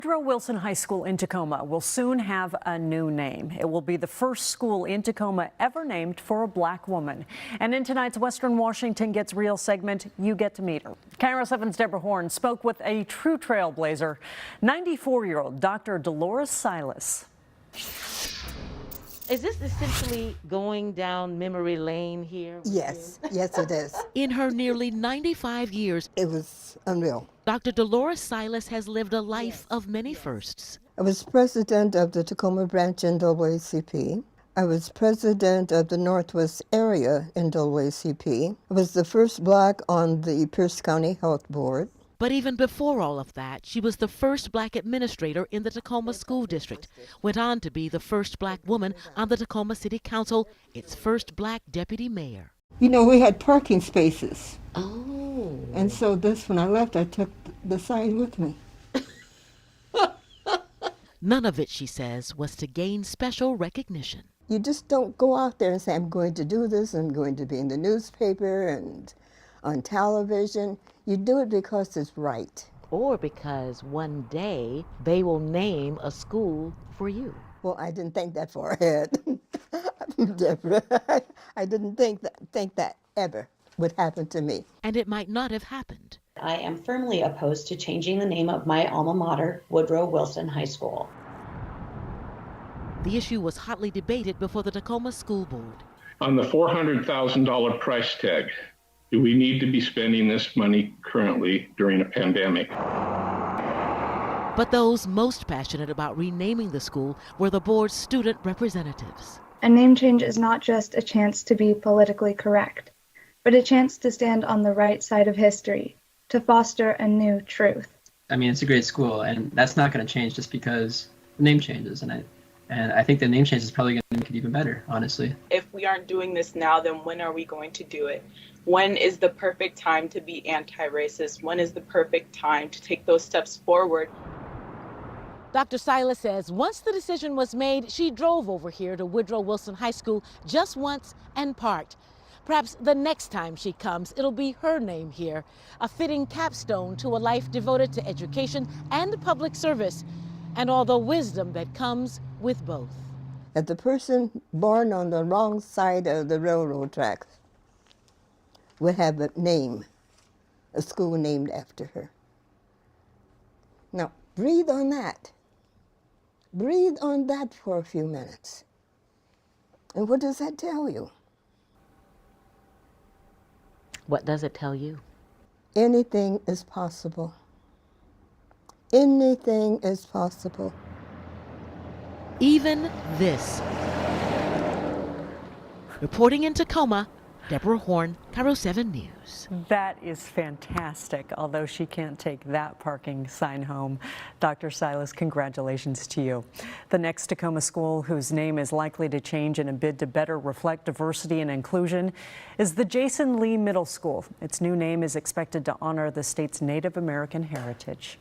Woodrow Wilson High School in Tacoma will soon have a new name. It will be the first school in Tacoma ever named for a black woman. And in tonight's Western Washington Gets Real segment, you get to meet her. KIRO 7's Deborah Horn spoke with a true trailblazer, 94-year-old Dr. Dolores Silas. Is this essentially going down memory lane here? Yes, yes it is. In her nearly 95 years, It was unreal. Dr. Dolores Silas has lived a life of many firsts. I was president of the Tacoma branch NAACP. I was president of the Northwest area NAACP. I was the first black on the Pierce County Health Board. But even before all of that, she was the first black administrator in the Tacoma School District, went on to be the first black woman on the Tacoma City Council, its first black deputy mayor. You know, we had parking spaces. Oh. And so when I left, I took the sign with me. None of it, she says, was to gain special recognition. You just don't go out there and say, I'm going to do this, I'm going to be in the newspaper and on television. You do it because it's right. Or because one day they will name a school for you. Well, I didn't think that far ahead, Deborah. I didn't think that ever would happen to me. And it might not have happened. I am firmly opposed to changing the name of my alma mater, Woodrow Wilson High School. The issue was hotly debated before the Tacoma School Board. On the $400,000 price tag, do we need to be spending this money currently during a pandemic? But those most passionate about renaming the school were the board's student representatives. A name change is not just a chance to be politically correct, but a chance to stand on the right side of history, to foster a new truth. I mean, it's a great school, and that's not going to change just because the name changes. And I think the name change is probably going to make it even better, honestly. If we aren't doing this now, then when are we going to do it? When is the perfect time to be anti-racist? When is the perfect time to take those steps forward? Dr. Silas says once the decision was made, she drove over here to Woodrow Wilson High School just once and parked. Perhaps the next time she comes, it'll be her name here, a fitting capstone to a life devoted to education and public service, and all the wisdom that comes with both. That the person born on the wrong side of the railroad tracks would have a name, a school named after her. Now, breathe on that. Breathe on that for a few minutes. And what does that tell you? What does it tell you? Anything is possible. Anything is possible. Even this. Reporting in Tacoma, Deborah Horn, KIRO 7 News. That is fantastic, although she can't take that parking sign home. Dr. Silas, congratulations to you. The next Tacoma school, whose name is likely to change in a bid to better reflect diversity and inclusion, is the Jason Lee Middle School. Its new name is expected to honor the state's Native American heritage.